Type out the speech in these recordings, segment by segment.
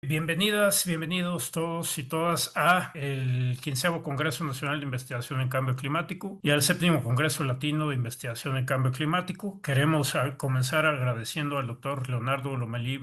Bienvenidas, bienvenidos todos y todas a el 15º Congreso Nacional de Investigación en Cambio Climático y al 7º Congreso Latino de Investigación en Cambio Climático. Queremos comenzar agradeciendo al doctor Leonardo Lomelí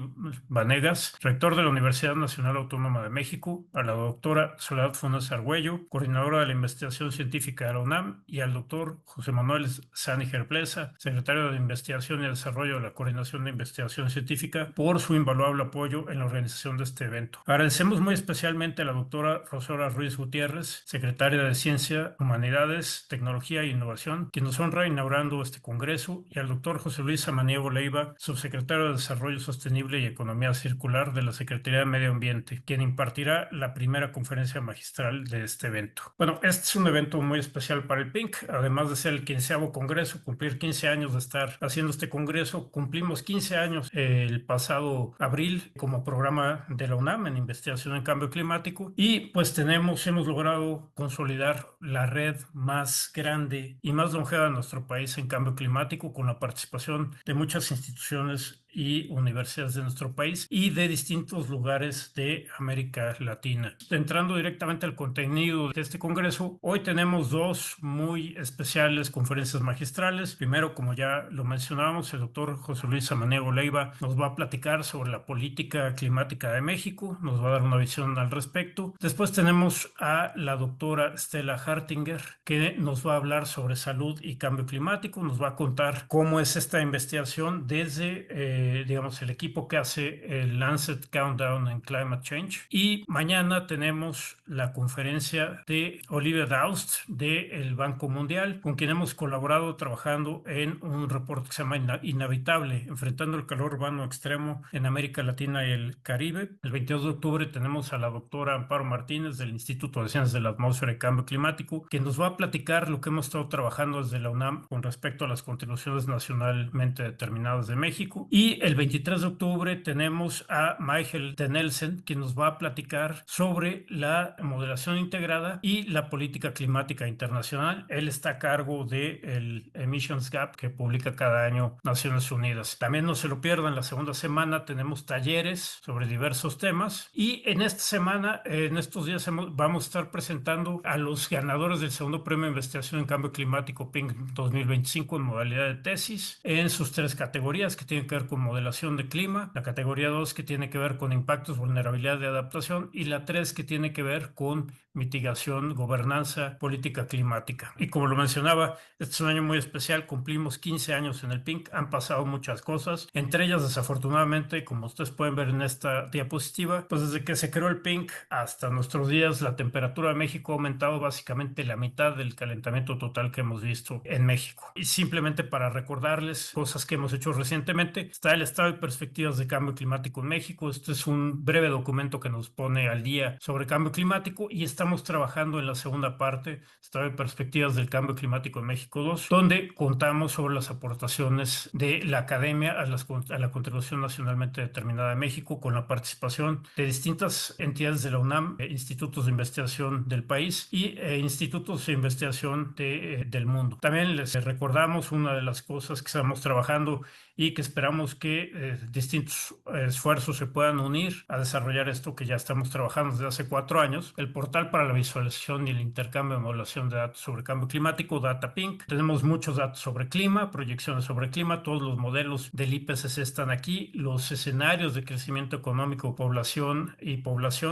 Vanegas, rector de la Universidad Nacional Autónoma de México, a la doctora Soledad Funes Argüello, coordinadora de la investigación científica de la UNAM, y al doctor José Manuel Sániger Plesa, secretario de Investigación y Desarrollo de la Coordinación de Investigación Científica, por su invaluable apoyo en la organización de este evento. Agradecemos muy especialmente a la doctora Rosora Ruiz Gutiérrez, secretaria de Ciencia, Humanidades, Tecnología e Innovación, quien nos honra inaugurando este congreso, y al doctor José Luis Samaniego Leiva, subsecretario de Desarrollo Sostenible y Economía Circular de la Secretaría de Medio Ambiente, quien impartirá la primera conferencia magistral de este evento. Bueno, este es un evento muy especial para el PINC, además de ser el 15º congreso, cumplir 15 años de estar haciendo este congreso. Cumplimos 15 años el pasado abril como programa de la UNAM en investigación en cambio climático, y pues hemos logrado consolidar la red más grande y más longeva de nuestro país en cambio climático, con la participación de muchas instituciones y universidades de nuestro país y de distintos lugares de América Latina. Entrando directamente al contenido de este congreso, hoy tenemos dos muy especiales conferencias magistrales. Primero, como ya lo mencionábamos, el doctor José Luis Samaniego Leiva nos va a platicar sobre la política climática de México, nos va a dar una visión al respecto. Después tenemos a la doctora Stella Hartinger, que nos va a hablar sobre salud y cambio climático, nos va a contar cómo es esta investigación desde el equipo que hace el Lancet Countdown en Climate Change. Y mañana tenemos la conferencia de Olivia Daust del Banco Mundial, con quien hemos colaborado trabajando en un reporte que se llama Inhabitable, enfrentando el calor urbano extremo en América Latina y el Caribe. El 22 de octubre tenemos a la doctora Amparo Martínez del Instituto de Ciencias de la Atmósfera y Cambio Climático, que nos va a platicar lo que hemos estado trabajando desde la UNAM con respecto a las contribuciones nacionalmente determinadas de México. Y el 23 de octubre tenemos a Michael Tenelsen, quien nos va a platicar sobre la modelación integrada y la política climática internacional. Él está a cargo del Emissions Gap, que publica cada año Naciones Unidas. También no se lo pierdan, la segunda semana tenemos talleres sobre diversos temas, y en esta semana, en estos días, vamos a estar presentando a los ganadores del segundo premio de investigación en cambio climático PINC 2025 en modalidad de tesis, en sus tres categorías que tienen que ver con modelación de clima, la categoría 2 que tiene que ver con impactos, vulnerabilidad y adaptación, y la 3 que tiene que ver con mitigación, gobernanza, política climática. Y como lo mencionaba, este es un año muy especial, cumplimos 15 años en el PINC, han pasado muchas cosas, entre ellas desafortunadamente, como ustedes pueden ver en esta diapositiva, pues desde que se creó el PINC hasta nuestros días, la temperatura de México ha aumentado básicamente la mitad del calentamiento total que hemos visto en México. Y simplemente para recordarles cosas que hemos hecho recientemente, está el estado de perspectivas de cambio climático en México. Este es un breve documento que nos pone al día sobre cambio climático, y estamos trabajando en la segunda parte, estado de perspectivas del cambio climático en México 2, donde contamos sobre las aportaciones de la academia a la contribución nacionalmente determinada de México, con la participación de distintas entidades de la UNAM, institutos de investigación del país y institutos de investigación del mundo. También les recordamos una de las cosas que estamos trabajando y que esperamos que distintos esfuerzos se puedan unir a desarrollar esto que ya estamos trabajando desde hace 4 años, el portal para la visualización y el intercambio de modelación de datos sobre cambio climático, DataPink. Tenemos muchos datos sobre clima, proyecciones sobre clima, todos los modelos del IPCC están aquí, los escenarios de crecimiento económico, población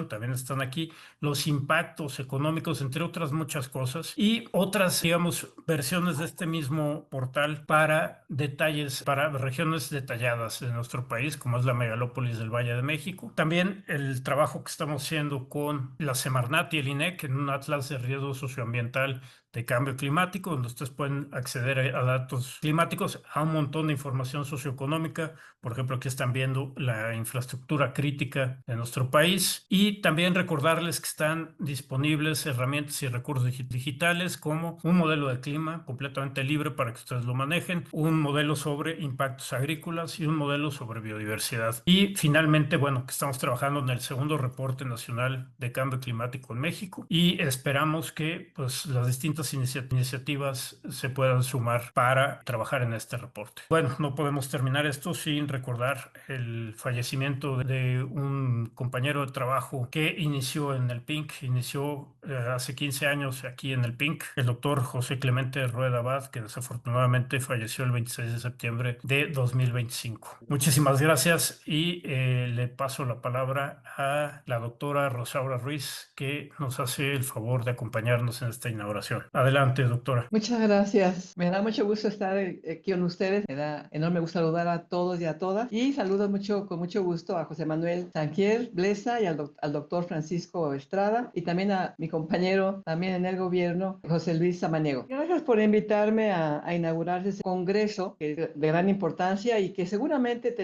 también están aquí, los impactos económicos, entre otras muchas cosas, y otras, digamos, versiones de este mismo portal para detalles, para regiones detalladas de nuestro país, como es la megalópolis del Valle de México. También el trabajo que estamos haciendo con la Semarnat y el INEC en un atlas de riesgo socioambiental de cambio climático, donde ustedes pueden acceder a datos climáticos, a un montón de información socioeconómica. Por ejemplo, aquí están viendo la infraestructura crítica de nuestro país, y también recordarles que están disponibles herramientas y recursos digitales como un modelo de clima completamente libre para que ustedes lo manejen, un modelo sobre impactos agrícolas y un modelo sobre biodiversidad. Y finalmente, bueno, que estamos trabajando en el segundo reporte nacional de cambio climático en México, y esperamos que pues las distintas distintas iniciativas se puedan sumar para trabajar en este reporte. Bueno, no podemos terminar esto sin recordar el fallecimiento de un compañero de trabajo que inició en el inició hace 15 años aquí en el PINC, el doctor José Clemente Rueda Abad, que desafortunadamente falleció el 26 de septiembre de 2025. Muchísimas gracias y le paso la palabra a la doctora Rosaura Ruiz, que nos hace el favor de acompañarnos en esta inauguración. Adelante, doctora. Muchas gracias. Me da mucho gusto estar aquí con ustedes. Me da enorme gusto saludar a todos y a todas. Y saludo con mucho gusto a José Manuel Sanquier Blesa y al doctor Francisco Estrada y también a mi compañero también en el gobierno, José Luis Samaniego. Gracias por invitarme a inaugurar ese congreso que es de gran importancia y que seguramente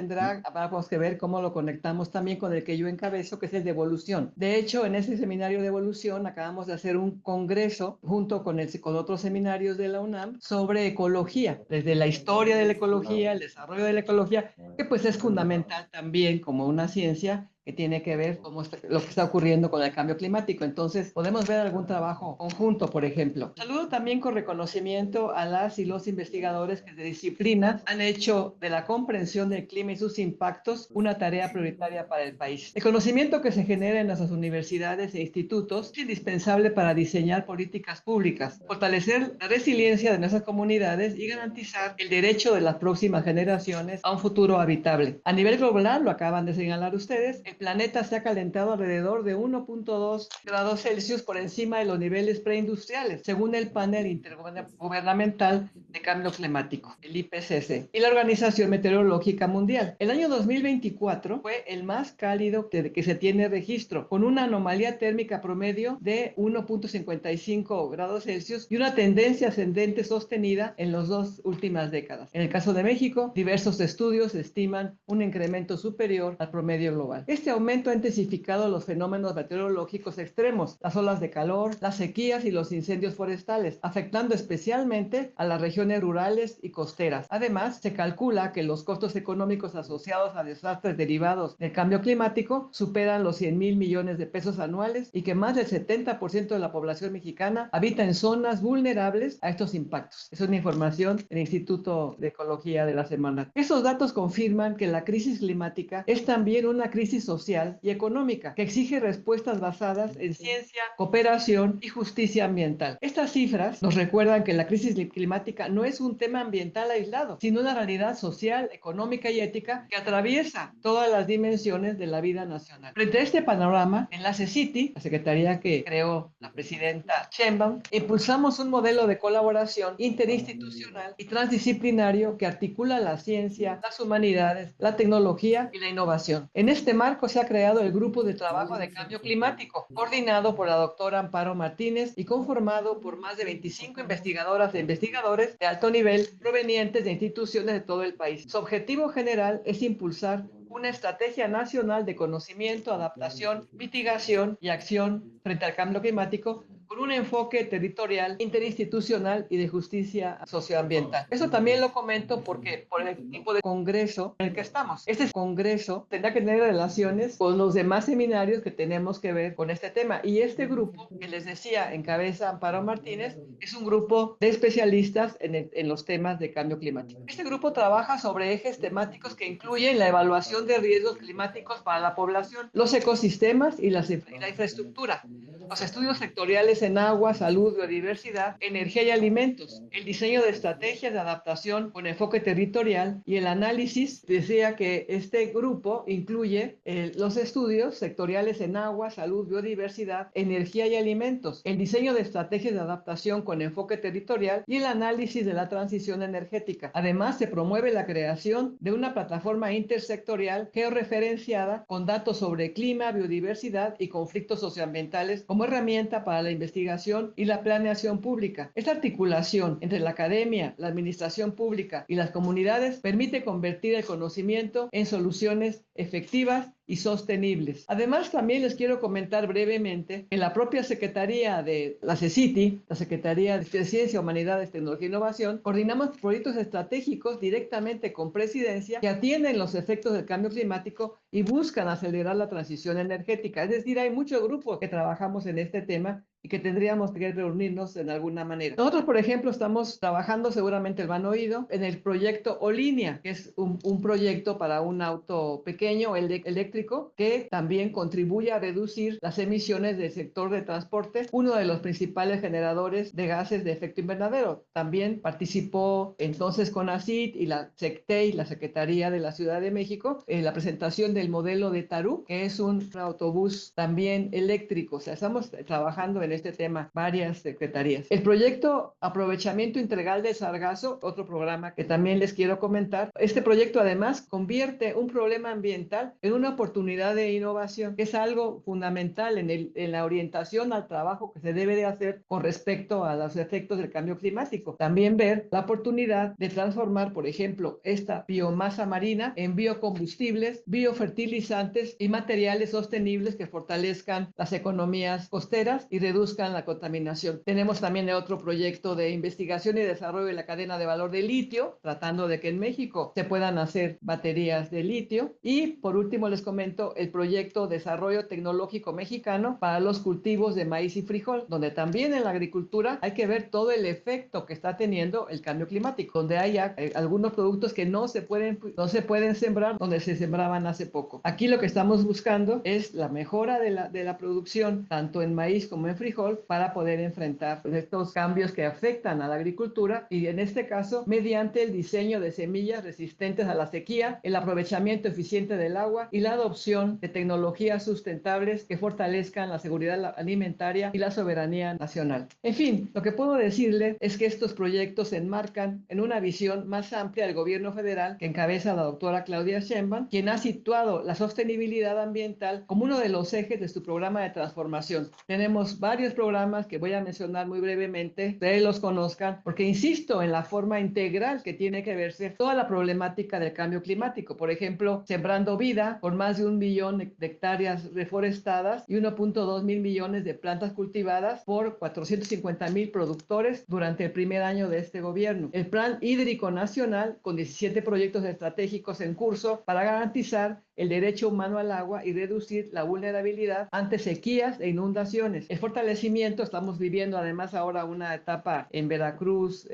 vamos a ver cómo lo conectamos también con el que yo encabezo, que es el de evolución. De hecho, en ese seminario de evolución acabamos de hacer un congreso junto con otros seminarios de la UNAM sobre ecología, desde la historia de la ecología, el desarrollo de la ecología, que pues es fundamental también como una ciencia que tiene que ver con lo que está ocurriendo con el cambio climático. Entonces, podemos ver algún trabajo conjunto, por ejemplo. Saludo también con reconocimiento a las y los investigadores que de disciplina han hecho de la comprensión del clima y sus impactos una tarea prioritaria para el país. El conocimiento que se genera en nuestras universidades e institutos es indispensable para diseñar políticas públicas, fortalecer la resiliencia de nuestras comunidades y garantizar el derecho de las próximas generaciones a un futuro habitable. A nivel global, lo acaban de señalar ustedes, el planeta se ha calentado alrededor de 1.2 grados Celsius por encima de los niveles preindustriales, según el panel intergubernamental de cambio climático, el IPCC, y la Organización Meteorológica Mundial. El año 2024 fue el más cálido que se tiene registro, con una anomalía térmica promedio de 1.55 grados Celsius y una tendencia ascendente sostenida en las dos últimas décadas. En el caso de México, diversos estudios estiman un incremento superior al promedio global. Este aumento ha intensificado los fenómenos meteorológicos extremos, las olas de calor, las sequías y los incendios forestales, afectando especialmente a las regiones rurales y costeras. Además, se calcula que los costos económicos asociados a desastres derivados del cambio climático superan los 100,000 millones de pesos anuales y que más del 70% de la población mexicana habita en zonas vulnerables a estos impactos. Es una información del Instituto de Ecología de la Semana. Estos datos confirman que la crisis climática es también una crisis social y económica que exige respuestas basadas en ciencia, cooperación y justicia ambiental. Estas cifras nos recuerdan que la crisis climática no es un tema ambiental aislado, sino una realidad social, económica y ética que atraviesa todas las dimensiones de la vida nacional. Frente a este panorama, en la CECITI, la secretaría que creó la presidenta Sheinbaum, impulsamos un modelo de colaboración interinstitucional y transdisciplinario que articula la ciencia, las humanidades, la tecnología y la innovación. En este marco se ha creado el Grupo de Trabajo de Cambio Climático, coordinado por la doctora Amparo Martínez y conformado por más de 25 investigadoras e investigadores de alto nivel provenientes de instituciones de todo el país. Su objetivo general es impulsar una estrategia nacional de conocimiento, adaptación, mitigación y acción frente al cambio climático con un enfoque territorial, interinstitucional y de justicia socioambiental. Eso también lo comento porque por el tipo de congreso en el que estamos. Este congreso tendrá que tener relaciones con los demás seminarios que tenemos que ver con este tema. Y este grupo, que les decía, encabeza Amparo Martínez, es un grupo de especialistas en los temas de cambio climático. Este grupo trabaja sobre ejes temáticos que incluyen la evaluación de riesgos climáticos para la población, los ecosistemas y la infraestructura, los estudios sectoriales en agua, salud, biodiversidad, energía y alimentos, el diseño de estrategias de adaptación con enfoque territorial y el análisis. Decía que este grupo incluye los estudios sectoriales en agua, salud, biodiversidad, energía y alimentos, el diseño de estrategias de adaptación con enfoque territorial y el análisis de la transición energética. Además, se promueve la creación de una plataforma intersectorial georreferenciada con datos sobre clima, biodiversidad y conflictos socioambientales como herramienta para la investigación y la planeación pública. Esta articulación entre la academia, la administración pública y las comunidades permite convertir el conocimiento en soluciones efectivas y sostenibles. Además, también les quiero comentar brevemente que la propia Secretaría de la CECITI, la Secretaría de Ciencia, Humanidades, Tecnología e Innovación, coordinamos proyectos estratégicos directamente con Presidencia que atienden los efectos del cambio climático y buscan acelerar la transición energética. Es decir, hay muchos grupos que trabajamos en este tema y que tendríamos que reunirnos en alguna manera. Nosotros, por ejemplo, estamos trabajando, seguramente lo han oído, en el proyecto Olinea, que es un proyecto para un auto pequeño eléctrico que también contribuye a reducir las emisiones del sector de transporte, uno de los principales generadores de gases de efecto invernadero. También participó entonces CONACYT y la SECTEI, la Secretaría de la Ciudad de México, en la presentación del modelo de Tarú, que es un autobús también eléctrico. O sea, estamos trabajando en este tema varias secretarías. El proyecto Aprovechamiento Integral del Sargazo, otro programa que también les quiero comentar. Este proyecto además convierte un problema ambiental en una oportunidad de innovación, que es algo fundamental en la orientación al trabajo que se debe de hacer con respecto a los efectos del cambio climático. También ver la oportunidad de transformar, por ejemplo, esta biomasa marina en biocombustibles, biofertilizantes y materiales sostenibles que fortalezcan las economías costeras y reduzcan la contaminación. Tenemos también otro proyecto de investigación y desarrollo de la cadena de valor de litio, tratando de que en México se puedan hacer baterías de litio. Y por último les comento el proyecto Desarrollo Tecnológico Mexicano para los cultivos de maíz y frijol, donde también en la agricultura hay que ver todo el efecto que está teniendo el cambio climático, donde hay algunos productos que no se pueden sembrar donde se sembraban hace poco. Aquí lo que estamos buscando es la mejora de la producción, tanto en maíz como en frijol, para poder enfrentar estos cambios que afectan a la agricultura y en este caso mediante el diseño de semillas resistentes a la sequía, el aprovechamiento eficiente del agua y la adopción de tecnologías sustentables que fortalezcan la seguridad alimentaria y la soberanía nacional. En fin, lo que puedo decirle es que estos proyectos se enmarcan en una visión más amplia del gobierno federal que encabeza la doctora Claudia Sheinbaum, quien ha situado la sostenibilidad ambiental como uno de los ejes de su programa de transformación. Tenemos varios programas que voy a mencionar muy brevemente, ustedes los conozcan, porque insisto en la forma integral que tiene que verse toda la problemática del cambio climático. Por ejemplo, Sembrando Vida, con más de 1 billón de hectáreas reforestadas y 1.2 mil millones de plantas cultivadas por 450,000 productores durante el primer año de este gobierno. El Plan Hídrico Nacional, con 17 proyectos estratégicos en curso para garantizar el derecho humano al agua y reducir la vulnerabilidad ante sequías e inundaciones. El fortalecimiento, estamos viviendo además ahora una etapa en Veracruz,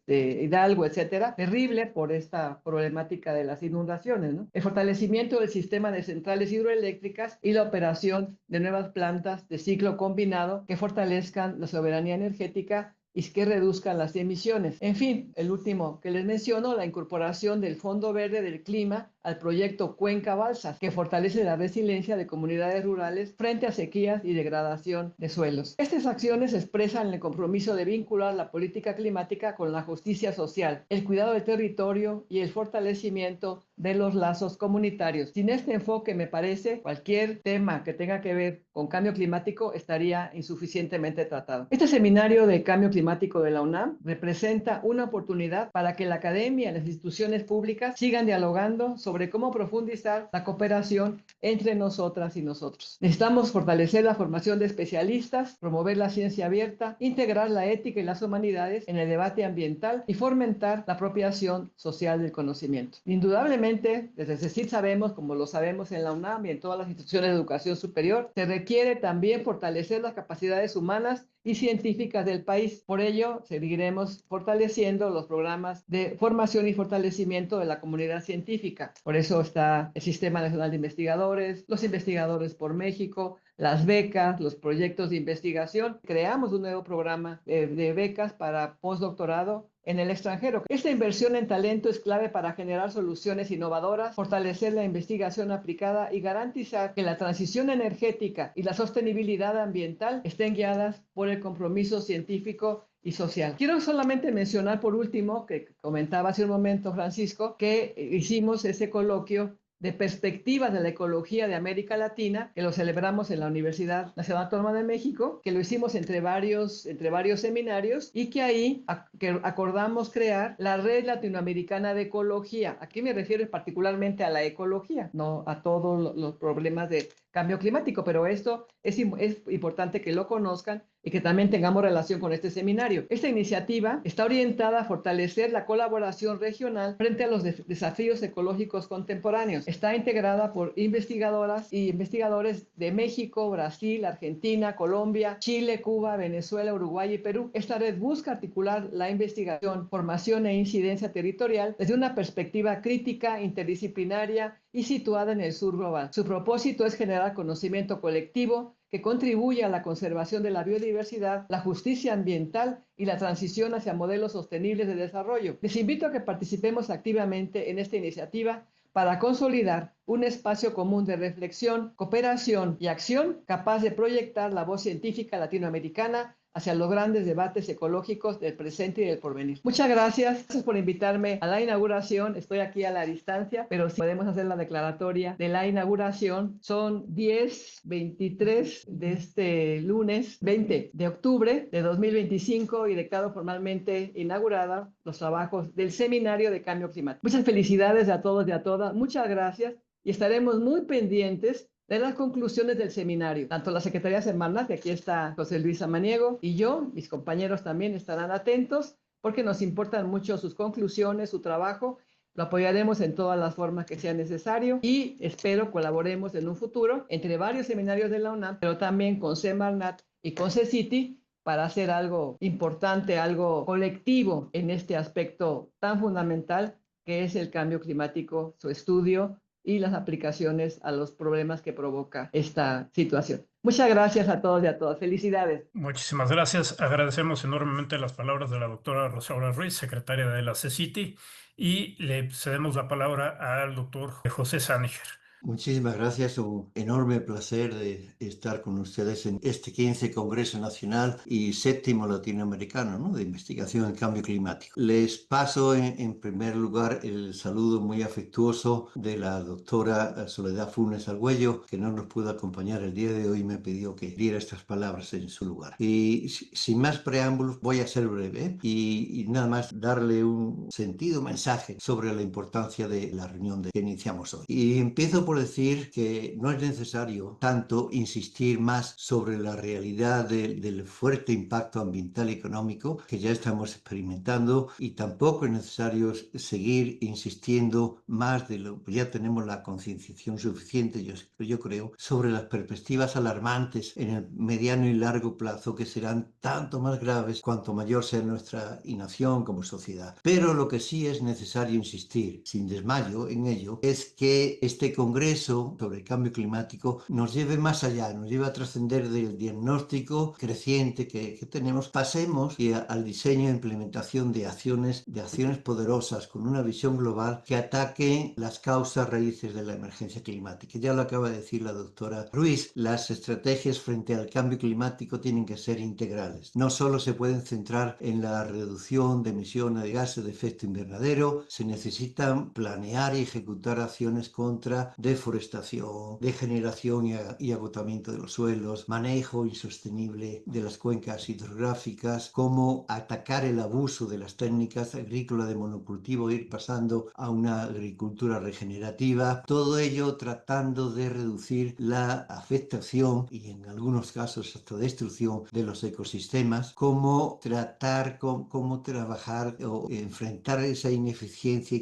Hidalgo, etcétera, terrible por esta problemática de las inundaciones, ¿no? El fortalecimiento del sistema de centrales hidroeléctricas y la operación de nuevas plantas de ciclo combinado que fortalezcan la soberanía energética y que reduzcan las emisiones. En fin, el último que les menciono, la incorporación del Fondo Verde del Clima al proyecto Cuenca Balsas, que fortalece la resiliencia de comunidades rurales frente a sequías y degradación de suelos. Estas acciones expresan el compromiso de vincular la política climática con la justicia social, el cuidado del territorio y el fortalecimiento de los lazos comunitarios. Sin este enfoque, me parece, cualquier tema que tenga que ver con cambio climático estaría insuficientemente tratado. Este seminario de cambio climático de la UNAM representa una oportunidad para que la academia y las instituciones públicas sigan dialogando sobre cómo profundizar la cooperación entre nosotras y nosotros. Necesitamos fortalecer la formación de especialistas, promover la ciencia abierta, integrar la ética y las humanidades en el debate ambiental y fomentar la apropiación social del conocimiento. Indudablemente, desde CECIT sabemos, como lo sabemos en la UNAM y en todas las instituciones de educación superior, se requiere también fortalecer las capacidades humanas y científicas del país. Por ello, seguiremos fortaleciendo los programas de formación y fortalecimiento de la comunidad científica. Por eso está el Sistema Nacional de Investigadores, los Investigadores por México, las becas, los proyectos de investigación. Creamos un nuevo programa de becas para postdoctorado en el extranjero. Esta inversión en talento es clave para generar soluciones innovadoras, fortalecer la investigación aplicada y garantizar que la transición energética y la sostenibilidad ambiental estén guiadas por el compromiso científico y social. Quiero solamente mencionar por último, que comentaba hace un momento Francisco, que hicimos ese coloquio de perspectivas de la ecología de América Latina, que lo celebramos en la Universidad Nacional Autónoma de México, que lo hicimos entre varios seminarios y que ahí acordamos crear la Red Latinoamericana de Ecología. Aquí me refiero particularmente a la ecología, no a todos los problemas de cambio climático, pero esto es importante que lo conozcan y que también tengamos relación con este seminario. Esta iniciativa está orientada a fortalecer la colaboración regional frente a los desafíos ecológicos contemporáneos. Está integrada por investigadoras y investigadores de México, Brasil, Argentina, Colombia, Chile, Cuba, Venezuela, Uruguay y Perú. Esta red busca articular la investigación, formación e incidencia territorial desde una perspectiva crítica, interdisciplinaria y situada en el sur global. Su propósito es generar conocimiento colectivo que contribuye a la conservación de la biodiversidad, la justicia ambiental y la transición hacia modelos sostenibles de desarrollo. Les invito a que participemos activamente en esta iniciativa para consolidar un espacio común de reflexión, cooperación y acción capaz de proyectar la voz científica latinoamericana hacia los grandes debates ecológicos del presente y del porvenir. Muchas gracias por invitarme a la inauguración. Estoy aquí a la distancia, pero sí podemos hacer la declaratoria de la inauguración. Son 10:23 de este lunes 20 de octubre de 2025 y declaro formalmente inaugurada los trabajos del Seminario de Cambio Climático. Muchas felicidades a todos y a todas. Muchas gracias y estaremos muy pendientes de las conclusiones del seminario. Tanto la Secretaría Semarnat, que aquí está José Luis Samaniego, y yo, mis compañeros también estarán atentos porque nos importan mucho sus conclusiones, su trabajo. Lo apoyaremos en todas las formas que sea necesario y espero colaboremos en un futuro entre varios seminarios de la UNAM, pero también con Semarnat y con CECITI para hacer algo importante, algo colectivo en este aspecto tan fundamental que es el cambio climático, su estudio y las aplicaciones a los problemas que provoca esta situación. Muchas gracias a todos y a todas. Felicidades. Muchísimas gracias. Agradecemos enormemente las palabras de la doctora Rosaura Ruiz, secretaria de la CECITI, y le cedemos la palabra al doctor José Sániger. Muchísimas gracias, un enorme placer de estar con ustedes en este 15 Congreso Nacional y séptimo latinoamericano, ¿no?, de investigación en cambio climático. Les paso en primer lugar el saludo muy afectuoso de la doctora Soledad Funes Argüello, que no nos pudo acompañar el día de hoy y me pidió que diera estas palabras en su lugar. Y sin más preámbulos, voy a ser breve y nada más darle un sentido mensaje sobre la importancia de la reunión que iniciamos hoy. Y empiezo por decir que no es necesario tanto insistir más sobre la realidad del fuerte impacto ambiental y económico que ya estamos experimentando, y tampoco es necesario seguir insistiendo más de lo que ya tenemos la concienciación suficiente, yo creo, sobre las perspectivas alarmantes en el mediano y largo plazo, que serán tanto más graves cuanto mayor sea nuestra inacción como sociedad. Pero lo que sí es necesario insistir, sin desmayo en ello, es que este Congreso sobre el cambio climático nos lleve más allá, nos lleve a trascender del diagnóstico creciente que tenemos, pasemos al diseño e implementación de acciones poderosas con una visión global que ataquen las causas raíces de la emergencia climática. Ya lo acaba de decir la doctora Ruiz, las estrategias frente al cambio climático tienen que ser integrales. No solo se pueden centrar en la reducción de emisiones de gases de efecto invernadero, se necesitan planear y ejecutar acciones contra deforestación, degeneración y agotamiento de los suelos, manejo insostenible de las cuencas hidrográficas, cómo atacar el abuso de las técnicas agrícolas de monocultivo e ir pasando a una agricultura regenerativa, todo ello tratando de reducir la afectación y en algunos casos hasta destrucción de los ecosistemas, cómo trabajar o enfrentar esa ineficiencia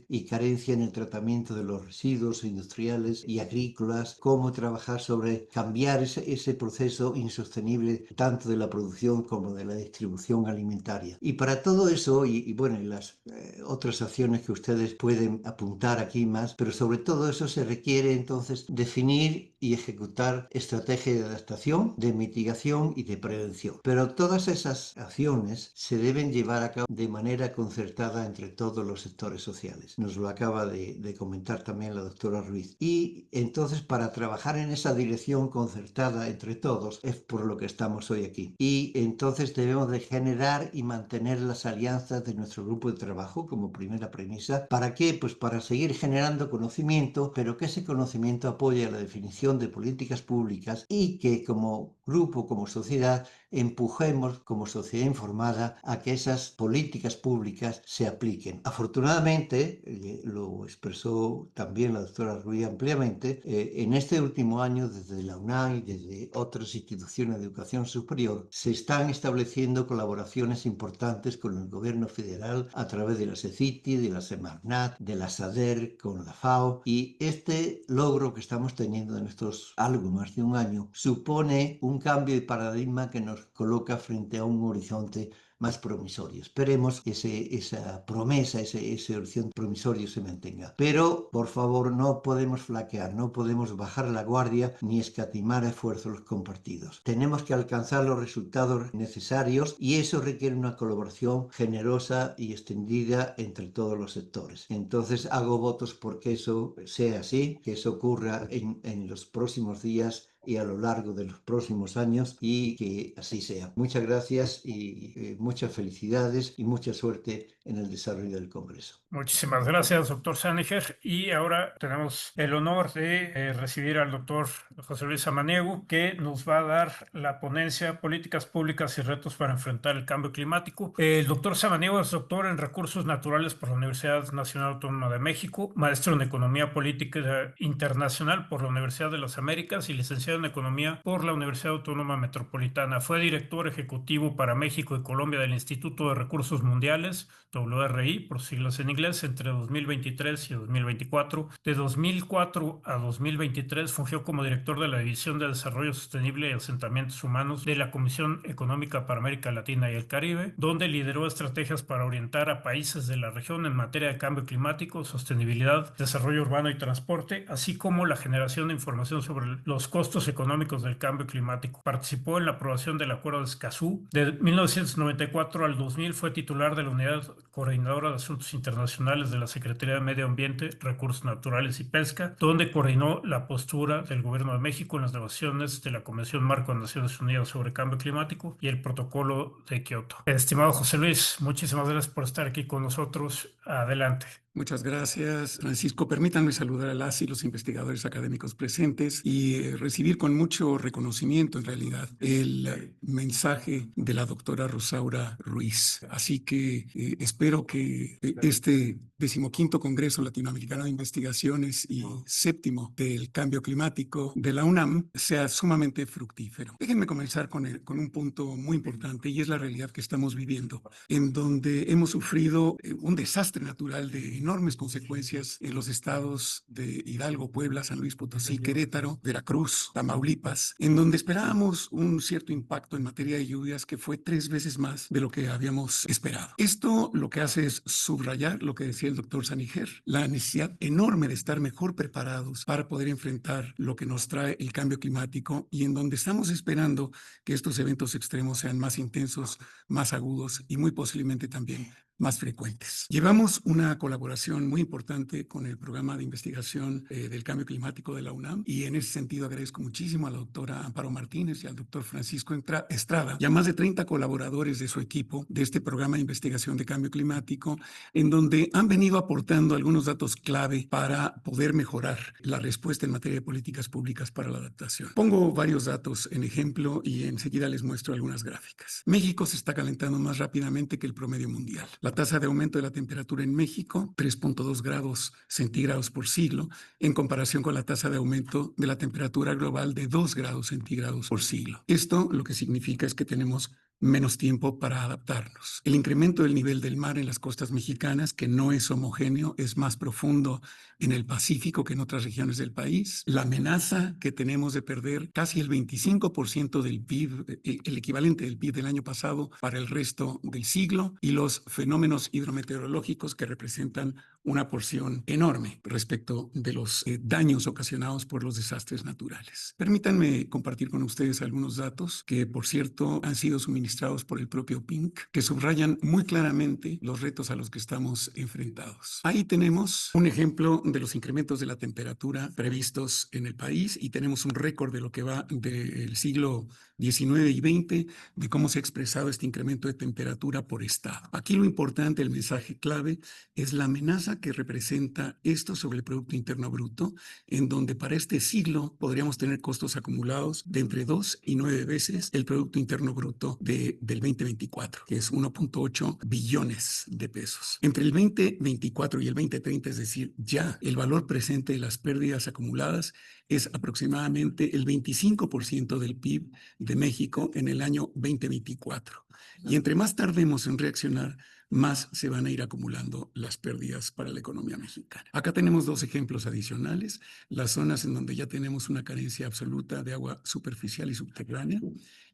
y carencia en el tratamiento de los residuos industriales y agrícolas, cómo trabajar sobre cambiar ese proceso insostenible tanto de la producción como de la distribución alimentaria. Y para todo eso, y bueno, y las otras acciones que ustedes pueden apuntar aquí más, pero sobre todo eso se requiere entonces definir y ejecutar estrategias de adaptación, de mitigación y de prevención. Pero todas esas acciones se deben llevar a cabo de manera concertada entre todos los sectores sociales. Nos lo acaba de comentar también la doctora Ruiz. Y entonces, para trabajar en esa dirección concertada entre todos, es por lo que estamos hoy aquí. Y entonces debemos de generar y mantener las alianzas de nuestro grupo de trabajo como primera premisa. ¿Para qué? Pues para seguir generando conocimiento, pero que ese conocimiento apoye la definición de políticas públicas y que como grupo, como sociedad, empujemos como sociedad informada a que esas políticas públicas se apliquen. Afortunadamente, lo expresó también la doctora Ruiz ampliamente, en este último año desde la UNAM y desde otras instituciones de educación superior se están estableciendo colaboraciones importantes con el gobierno federal a través de la CECITI, de la Semarnat, de la SADER, con la FAO, y este logro que estamos teniendo en estos algo más de un año supone un cambio de paradigma que nos coloca frente a un horizonte más promisorio. Esperemos que esa promesa, ese horizonte promisorio se mantenga. Pero, por favor, no podemos flaquear, no podemos bajar la guardia ni escatimar esfuerzos compartidos. Tenemos que alcanzar los resultados necesarios y eso requiere una colaboración generosa y extendida entre todos los sectores. Entonces, hago votos porque eso sea así, que eso ocurra en los próximos días y a lo largo de los próximos años y que así sea. Muchas gracias y muchas felicidades y mucha suerte en el desarrollo del Congreso. Muchísimas gracias, doctor Sánejer. Y ahora tenemos el honor de recibir al doctor José Luis Samaniego, que nos va a dar la ponencia Políticas Públicas y Retos para Enfrentar el Cambio Climático. El doctor Samaniego es doctor en Recursos Naturales por la Universidad Nacional Autónoma de México, maestro en Economía Política Internacional por la Universidad de las Américas y licenciado en Economía por la Universidad Autónoma Metropolitana. Fue director ejecutivo para México y Colombia del Instituto de Recursos Mundiales, WRI, por siglas en inglés, entre 2023 y 2024. De 2004 a 2023 fungió como director de la División de Desarrollo Sostenible y Asentamientos Humanos de la Comisión Económica para América Latina y el Caribe, donde lideró estrategias para orientar a países de la región en materia de cambio climático, sostenibilidad, desarrollo urbano y transporte, así como la generación de información sobre los costos económicos del cambio climático. Participó en la aprobación del Acuerdo de Escazú. De 1994 al 2000 fue titular de la Unidad Coordinadora de Asuntos Internacionales de la Secretaría de Medio Ambiente, Recursos Naturales y Pesca, donde coordinó la postura del Gobierno de México en las negociaciones de la Convención Marco de Naciones Unidas sobre Cambio Climático y el Protocolo de Kioto. Estimado José Luis, muchísimas gracias por estar aquí con nosotros. Adelante. Muchas gracias, Francisco. Permítanme saludar a las y los investigadores académicos presentes y recibir con mucho reconocimiento, en realidad, el mensaje de la doctora Rosaura Ruiz. Así que espero que este 15º Congreso Latinoamericano de Investigaciones y 7º del Cambio Climático de la UNAM sea sumamente fructífero. Déjenme comenzar con un punto muy importante, y es la realidad que estamos viviendo, en donde hemos sufrido un desastre natural de enormes consecuencias en los estados de Hidalgo, Puebla, San Luis Potosí, Querétaro, Veracruz, Tamaulipas, en donde esperábamos un cierto impacto en materia de lluvias que fue 3 veces más de lo que habíamos esperado. Esto lo que hace es subrayar lo que decía el doctor Sánejer, la necesidad enorme de estar mejor preparados para poder enfrentar lo que nos trae el cambio climático y en donde estamos esperando que estos eventos extremos sean más intensos, más agudos y muy posiblemente también más frecuentes. Llevamos una colaboración muy importante con el programa de investigación del cambio climático de la UNAM y en ese sentido agradezco muchísimo a la doctora Amparo Martínez y al doctor Francisco Estrada y a más de 30 colaboradores de su equipo de este programa de investigación de cambio climático, en donde han venido aportando algunos datos clave para poder mejorar la respuesta en materia de políticas públicas para la adaptación. Pongo varios datos en ejemplo y enseguida les muestro algunas gráficas. México se está calentando más rápidamente que el promedio mundial. La tasa de aumento de la temperatura en México, 3.2 grados centígrados por siglo, en comparación con la tasa de aumento de la temperatura global de 2 grados centígrados por siglo. Esto lo que significa es que tenemos menos tiempo para adaptarnos. El incremento del nivel del mar en las costas mexicanas, que no es homogéneo, es más profundo en el Pacífico que en otras regiones del país. La amenaza que tenemos de perder casi el 25% del PIB, el equivalente del PIB del año pasado para el resto del siglo, y los fenómenos hidrometeorológicos que representan una porción enorme respecto de los daños ocasionados por los desastres naturales. Permítanme compartir con ustedes algunos datos que, por cierto, han sido suministrados por el propio PINC, que subrayan muy claramente los retos a los que estamos enfrentados. Ahí tenemos un ejemplo de los incrementos de la temperatura previstos en el país y tenemos un récord de lo que va del siglo XIX y XX de cómo se ha expresado este incremento de temperatura por estado. Aquí lo importante, el mensaje clave, es la amenaza tasa que representa esto sobre el Producto Interno Bruto, en donde para este siglo podríamos tener costos acumulados de entre 2 y 9 veces el Producto Interno Bruto del 2024, que es 1.8 billones de pesos. Entre el 2024 y el 2030, es decir, ya el valor presente de las pérdidas acumuladas es aproximadamente el 25% del PIB de México en el año 2024. Y entre más tardemos en reaccionar, más se van a ir acumulando las pérdidas para la economía mexicana. Acá tenemos 2 ejemplos adicionales: las zonas en donde ya tenemos una carencia absoluta de agua superficial y subterránea,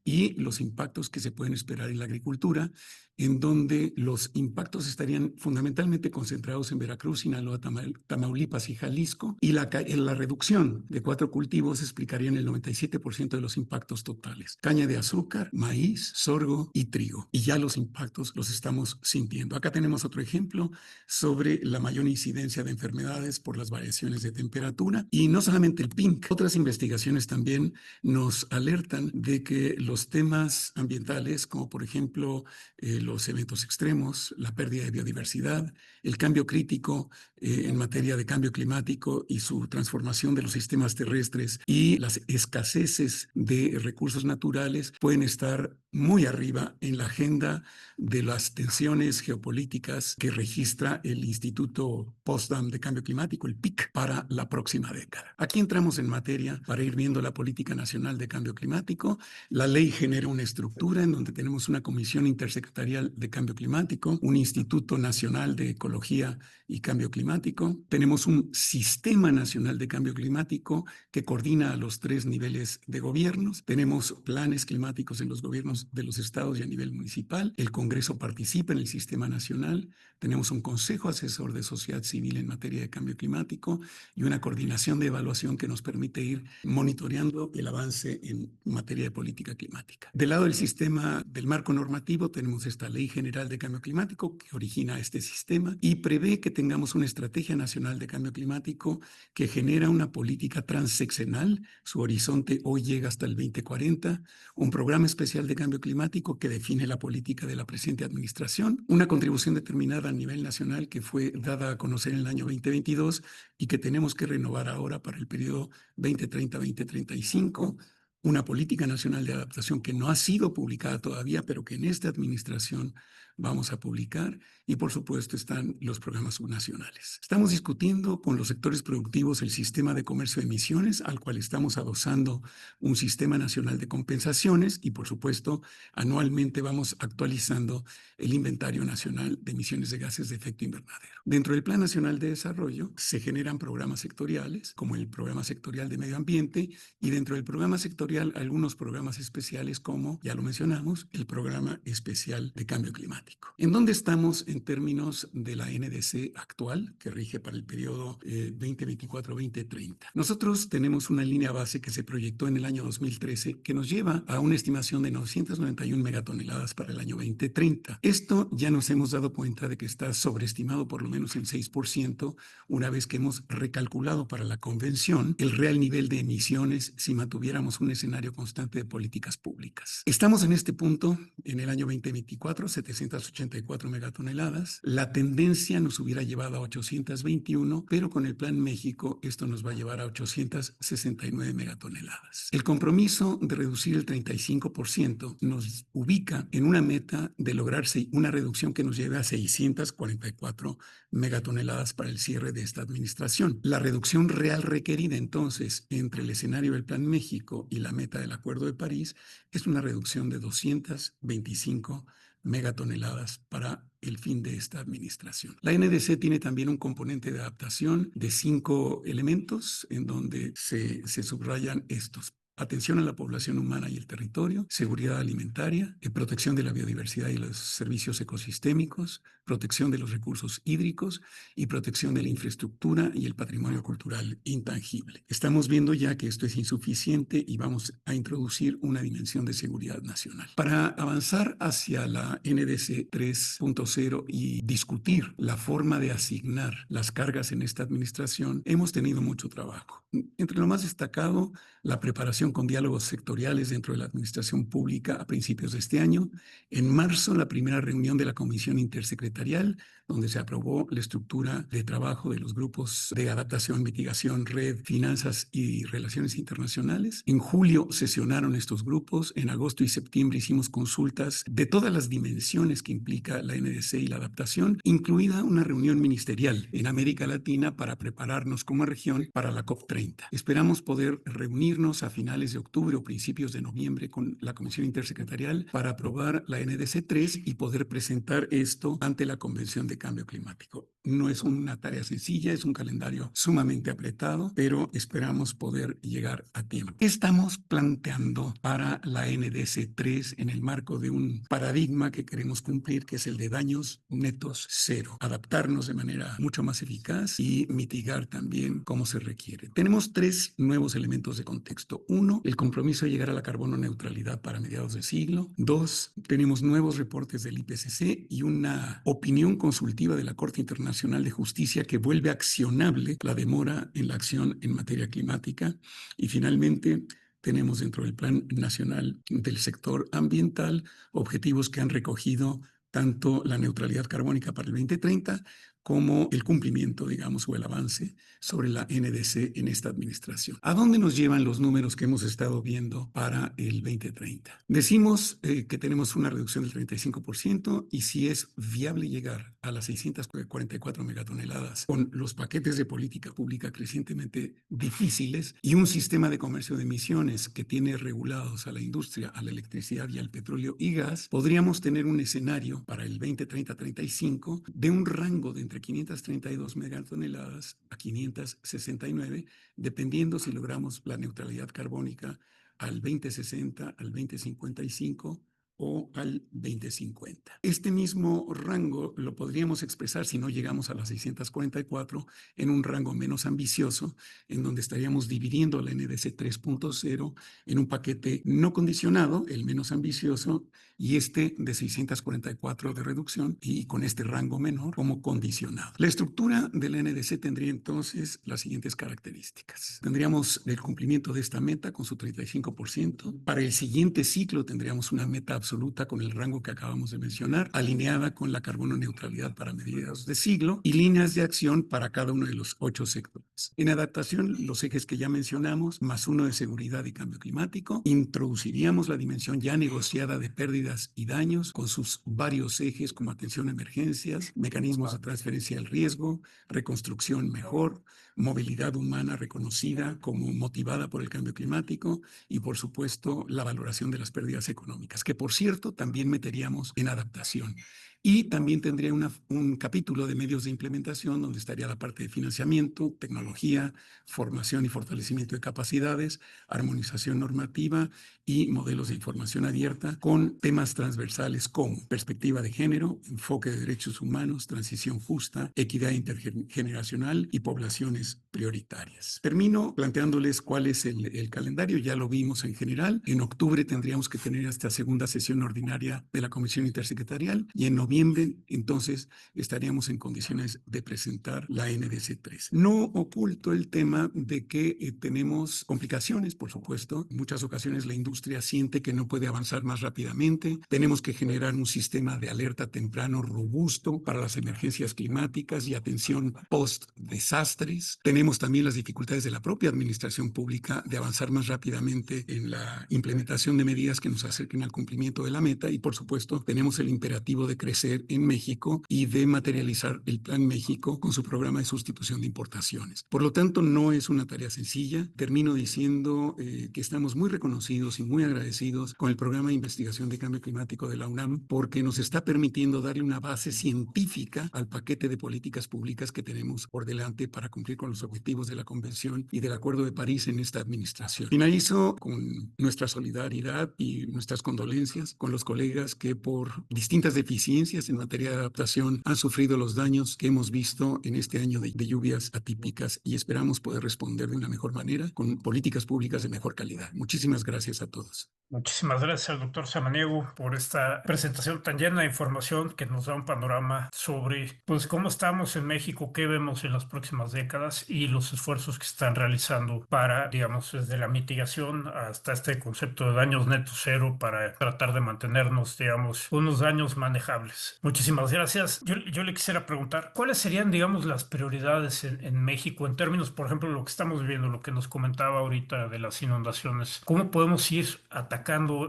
y los impactos que se pueden esperar en la agricultura, en donde los impactos estarían fundamentalmente concentrados en Veracruz, Sinaloa, Tamaulipas y Jalisco, y la reducción de 4 cultivos explicarían el 97% de los impactos totales: caña de azúcar, maíz, sorgo y trigo. Y ya los impactos los estamos sintiendo. Acá tenemos otro ejemplo sobre la mayor incidencia de enfermedades por las variaciones de temperatura, y no solamente el PINC, otras investigaciones también nos alertan de que los temas ambientales, como por ejemplo los eventos extremos, la pérdida de biodiversidad, el cambio crítico en materia de cambio climático y su transformación de los sistemas terrestres, y las escaseces de recursos naturales, pueden estar muy arriba en la agenda de las tensiones geopolíticas que registra el Instituto Potsdam de Cambio Climático, el PIC, para la próxima década. Aquí entramos en materia para ir viendo la Política Nacional de Cambio Climático. La ley genera una estructura en donde tenemos una Comisión Intersecretarial de Cambio Climático, un Instituto Nacional de Ecología y Cambio Climático. Tenemos un Sistema Nacional de Cambio Climático que coordina a los 3 niveles de gobiernos. Tenemos planes climáticos en los gobiernos de los estados y a nivel municipal. El Congreso participa en el Sistema Nacional. Tenemos un Consejo Asesor de Sociedad Civil en materia de cambio climático y una coordinación de evaluación que nos permite ir monitoreando el avance en materia de política climática. Del lado del sistema del marco normativo, tenemos esta Ley General de Cambio Climático que origina este sistema y prevé que tengamos una Estrategia Nacional de Cambio Climático que genera una política transseccional. Su horizonte hoy llega hasta el 2040, un programa especial de cambio climático que define la política de la presente administración, una contribución determinada a nivel nacional que fue dada a conocer en el año 2022 y que tenemos que renovar ahora para el periodo 2030-2035, una política nacional de adaptación que no ha sido publicada todavía, pero que en esta administración vamos a publicar, y por supuesto están los programas subnacionales. Estamos discutiendo con los sectores productivos el sistema de comercio de emisiones, al cual estamos adosando un sistema nacional de compensaciones, y por supuesto anualmente vamos actualizando el inventario nacional de emisiones de gases de efecto invernadero. Dentro del Plan Nacional de Desarrollo se generan programas sectoriales, como el Programa Sectorial de Medio Ambiente, y dentro del programa sectorial algunos programas especiales, como ya lo mencionamos, el Programa Especial de Cambio Climático. ¿En dónde estamos en términos de la NDC actual, que rige para el periodo 2024-2030? Nosotros tenemos una línea base que se proyectó en el año 2013 que nos lleva a una estimación de 991 megatoneladas para el año 2030. Esto ya nos hemos dado cuenta de que está sobreestimado por lo menos en 6%, una vez que hemos recalculado para la convención el real nivel de emisiones si mantuviéramos un escenario constante de políticas públicas. Estamos en este punto en el año 2024, 784 megatoneladas. La tendencia nos hubiera llevado a 821, pero con el Plan México esto nos va a llevar a 869 megatoneladas. El compromiso de reducir el 35% nos ubica en una meta de lograrse una reducción que nos lleve a 644 megatoneladas para el cierre de esta administración. La reducción real requerida entonces entre el escenario del Plan México y la meta del Acuerdo de París es una reducción de 225 megatoneladas para el fin de esta administración. La NDC tiene también un componente de adaptación de 5 elementos en donde se subrayan estos: atención a la población humana y el territorio, seguridad alimentaria, protección de la biodiversidad y los servicios ecosistémicos, protección de los recursos hídricos y protección de la infraestructura y el patrimonio cultural intangible. Estamos viendo ya que esto es insuficiente y vamos a introducir una dimensión de seguridad nacional. Para avanzar hacia la NDC 3.0 y discutir la forma de asignar las cargas en esta administración, hemos tenido mucho trabajo. Entre lo más destacado, la preparación siguieron con diálogos sectoriales dentro de la administración pública a principios de este año. En marzo, la primera reunión de la Comisión Intersecretarial, donde se aprobó la estructura de trabajo de los grupos de adaptación, mitigación, red, finanzas y relaciones internacionales. En julio sesionaron estos grupos. En agosto y septiembre hicimos consultas de todas las dimensiones que implica la NDC y la adaptación, incluida una reunión ministerial en América Latina para prepararnos como región para la COP30. Esperamos poder reunirnos a finales de octubre o principios de noviembre con la Comisión Intersecretarial para aprobar la NDC 3 y poder presentar esto ante la Convención de Cambio Climático. No es una tarea sencilla, es un calendario sumamente apretado, pero esperamos poder llegar a tiempo. ¿Qué estamos planteando para la NDC 3 en el marco de un paradigma que queremos cumplir, que es el de daños netos cero? Adaptarnos de manera mucho más eficaz y mitigar también como se requiere. Tenemos 3 nuevos elementos de contexto. 1, el compromiso de llegar a la carbono neutralidad para mediados de siglo. 2, tenemos nuevos reportes del IPCC y una opinión consultiva de la Corte Internacional de Justicia que vuelve accionable la demora en la acción en materia climática. Y finalmente, tenemos dentro del Plan Nacional del Sector Ambiental objetivos que han recogido tanto la neutralidad carbónica para el 2030 como el cumplimiento, digamos, o el avance sobre la NDC en esta administración. ¿A dónde nos llevan los números que hemos estado viendo para el 2030? Decimos que tenemos una reducción del 35% y si es viable llegar a las 644 megatoneladas con los paquetes de política pública crecientemente difíciles y un sistema de comercio de emisiones que tiene regulados a la industria, a la electricidad y al petróleo y gas, podríamos tener un escenario para el 2030-35 de un rango de entre 532 megatoneladas a 569, dependiendo si logramos la neutralidad carbónica al 2060, al 2055 o al 2050. Este mismo rango lo podríamos expresar si no llegamos a las 644 en un rango menos ambicioso, en donde estaríamos dividiendo la NDC 3.0 en un paquete no condicionado, el menos ambicioso, y este de 644 de reducción y con este rango menor como condicionado. La estructura de la NDC tendría entonces las siguientes características. Tendríamos el cumplimiento de esta meta con su 35%. Para el siguiente ciclo tendríamos una meta absoluta con el rango que acabamos de mencionar, alineada con la carbono neutralidad para mediados de siglo y líneas de acción para cada uno de los 8 sectores. En adaptación, los ejes que ya mencionamos, más uno de seguridad y cambio climático, introduciríamos la dimensión ya negociada de pérdidas y daños con sus varios ejes como atención a emergencias, mecanismos de transferencia del riesgo, reconstrucción mejor, movilidad humana reconocida como motivada por el cambio climático y, por supuesto, la valoración de las pérdidas económicas, que, por cierto, también meteríamos en adaptación. Y también tendría un capítulo de medios de implementación donde estaría la parte de financiamiento, tecnología, formación y fortalecimiento de capacidades, armonización normativa y modelos de información abierta con temas transversales como perspectiva de género, enfoque de derechos humanos, transición justa, equidad intergeneracional y poblaciones prioritarias. Termino planteándoles cuál es el calendario, ya lo vimos en general. En octubre tendríamos que tener esta segunda sesión ordinaria de la Comisión Intersecretarial y en noviembre, entonces, estaríamos en condiciones de presentar la NDC 3. No oculto el tema de que tenemos complicaciones, por supuesto. En muchas ocasiones la industria siente que no puede avanzar más rápidamente. Tenemos que generar un sistema de alerta temprano robusto para las emergencias climáticas y atención post-desastres. Tenemos también las dificultades de la propia administración pública de avanzar más rápidamente en la implementación de medidas que nos acerquen al cumplimiento de la meta y, por supuesto, tenemos el imperativo de crecer en México y de materializar el Plan México con su programa de sustitución de importaciones. Por lo tanto, no es una tarea sencilla. Termino diciendo que estamos muy reconocidos y muy agradecidos con el programa de investigación de cambio climático de la UNAM porque nos está permitiendo darle una base científica al paquete de políticas públicas que tenemos por delante para cumplir con los objetivos de la Convención y del Acuerdo de París en esta administración. Finalizo con nuestra solidaridad y nuestras condolencias con los colegas que por distintas deficiencias en materia de adaptación han sufrido los daños que hemos visto en este año de lluvias atípicas y esperamos poder responder de una mejor manera con políticas públicas de mejor calidad. Muchísimas gracias a todos. Muchísimas gracias al doctor Samaniego por esta presentación tan llena de información que nos da un panorama sobre pues cómo estamos en México, qué vemos en las próximas décadas y los esfuerzos que están realizando para, digamos, desde la mitigación hasta este concepto de daños netos cero para tratar de mantenernos, digamos, unos daños manejables. Muchísimas gracias. Yo le quisiera preguntar, ¿cuáles serían, digamos, las prioridades en México en términos, por ejemplo, lo que estamos viviendo, lo que nos comentaba ahorita de las inundaciones? ¿Cómo podemos ir atacando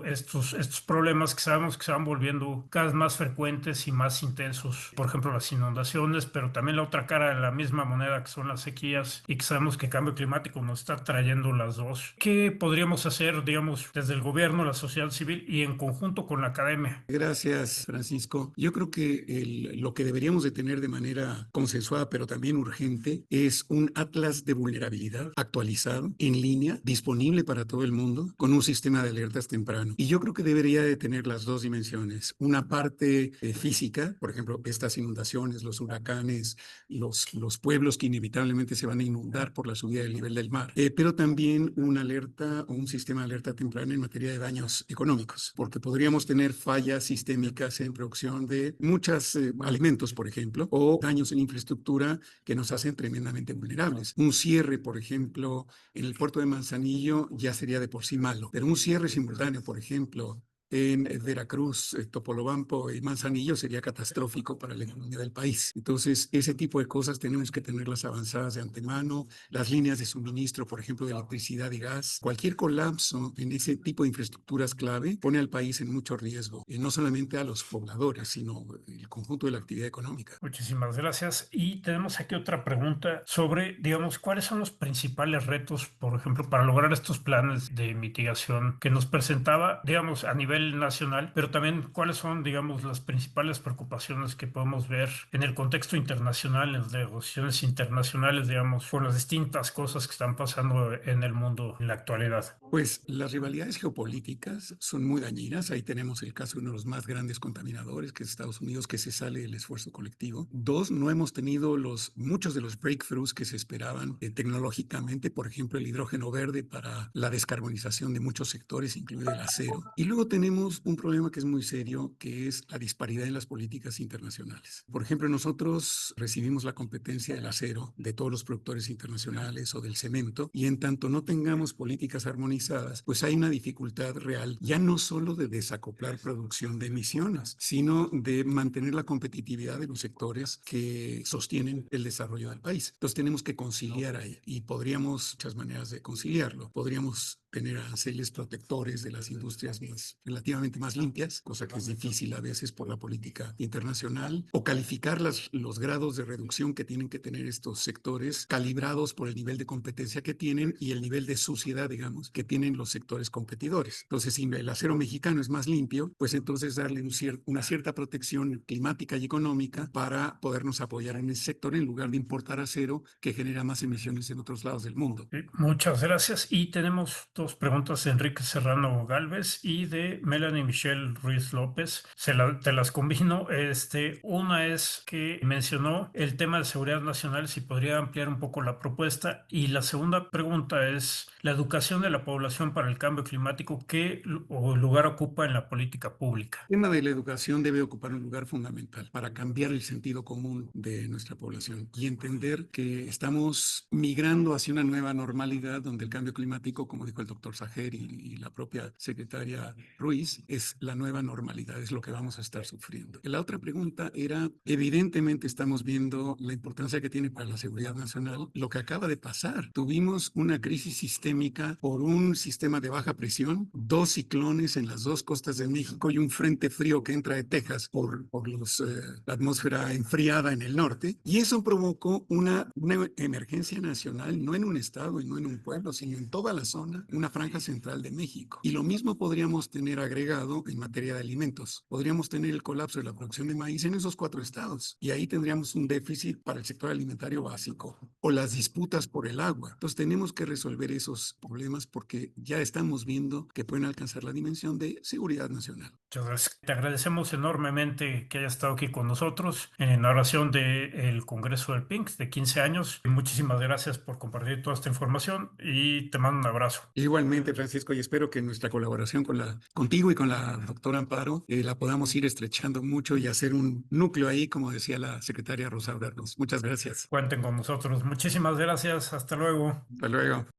estos problemas que sabemos que se van volviendo cada vez más frecuentes y más intensos? Por ejemplo, las inundaciones, pero también la otra cara de la misma moneda que son las sequías y que sabemos que el cambio climático nos está trayendo las dos. ¿Qué podríamos hacer, digamos, desde el gobierno, la sociedad civil y en conjunto con la academia? Gracias, Francisco. Yo creo que lo que deberíamos de tener de manera consensuada, pero también urgente, es un atlas de vulnerabilidad actualizado, en línea, disponible para todo el mundo, con un sistema de alertas temprano. Y yo creo que debería de tener las dos dimensiones. Una parte física, por ejemplo, estas inundaciones, los huracanes, los pueblos que inevitablemente se van a inundar por la subida del nivel del mar, pero también una alerta o un sistema de alerta temprana en materia de daños económicos, porque podríamos tener fallas sistémicas en producción de muchos alimentos, por ejemplo, o daños en infraestructura que nos hacen tremendamente vulnerables. Un cierre, por ejemplo, en el puerto de Manzanillo ya sería de por sí malo, pero un cierre simultáneo, por ejemplo, en Veracruz, Topolobampo y Manzanillo sería catastrófico para la economía del país. Entonces, ese tipo de cosas tenemos que tenerlas avanzadas de antemano. Las líneas de suministro, por ejemplo, de electricidad y gas. Cualquier colapso en ese tipo de infraestructuras clave pone al país en mucho riesgo, no solamente a los pobladores, sino el conjunto de la actividad económica. Muchísimas gracias. Y tenemos aquí otra pregunta sobre, digamos, cuáles son los principales retos, por ejemplo, para lograr estos planes de mitigación que nos presentaba, digamos, a nivel nacional, pero también cuáles son, digamos, las principales preocupaciones que podemos ver en el contexto internacional, en las negociaciones internacionales, digamos, por las distintas cosas que están pasando en el mundo en la actualidad. Pues las rivalidades geopolíticas son muy dañinas. Ahí tenemos el caso de uno de los más grandes contaminadores, que es Estados Unidos, que se sale del esfuerzo colectivo. Dos, no hemos tenido muchos de los breakthroughs que se esperaban tecnológicamente, por ejemplo, el hidrógeno verde para la descarbonización de muchos sectores, incluido el acero. Y luego tenemos un problema que es muy serio, que es la disparidad en las políticas internacionales. Por ejemplo, nosotros recibimos la competencia del acero de todos los productores internacionales o del cemento, y en tanto no tengamos políticas armonizadas, pues hay una dificultad real, ya no solo de desacoplar producción de emisiones, sino de mantener la competitividad de los sectores que sostienen el desarrollo del país. Entonces tenemos que conciliar ahí, y podríamos, muchas maneras de conciliarlo. Podríamos tener aranceles protectores de las industrias relativamente más limpias, cosa que es difícil a veces por la política internacional, o calificar los grados de reducción que tienen que tener estos sectores calibrados por el nivel de competencia que tienen y el nivel de suciedad, digamos, que tienen los sectores competidores. Entonces, si el acero mexicano es más limpio, pues entonces darle una cierta protección climática y económica para podernos apoyar en ese sector en lugar de importar acero que genera más emisiones en otros lados del mundo. Sí, muchas gracias. Y tenemos dos preguntas de Enrique Serrano Galvez y de Melanie Michelle Ruiz López. Te las combino. Una es que mencionó el tema de seguridad nacional, si podría ampliar un poco la propuesta. Y la segunda pregunta es la educación de la población para el cambio climático, ¿qué lugar ocupa en la política pública? El tema de la educación debe ocupar un lugar fundamental para cambiar el sentido común de nuestra población y entender que estamos migrando hacia una nueva normalidad donde el cambio climático, como dijo el doctor Sajer y la propia secretaria Ruiz, es la nueva normalidad, es lo que vamos a estar sufriendo. La otra pregunta era, evidentemente estamos viendo la importancia que tiene para la seguridad nacional lo que acaba de pasar. Tuvimos una crisis sistémica por un sistema de baja presión, dos ciclones en las dos costas de México y un frente frío que entra de Texas por la atmósfera enfriada en el norte, y eso provocó una emergencia nacional, no en un estado y no en un pueblo, sino en toda la zona, una franja central de México. Y lo mismo podríamos tener agregado en materia de alimentos. Podríamos tener el colapso de la producción de maíz en esos 4 estados, y ahí tendríamos un déficit para el sector alimentario básico, o las disputas por el agua. Entonces tenemos que resolver esos problemas porque ya estamos viendo que pueden alcanzar la dimensión de seguridad nacional. Muchas gracias. Te agradecemos enormemente que hayas estado aquí con nosotros en la oración del Congreso del PINC de 15 años. Y muchísimas gracias por compartir toda esta información y te mando un abrazo. Igual Igualmente, Francisco, y espero que nuestra colaboración contigo y con la doctora Amparo la podamos ir estrechando mucho y hacer un núcleo ahí, como decía la secretaria Rosaura Arnuz. Muchas gracias. Cuenten con nosotros. Muchísimas gracias. Hasta luego. Hasta luego.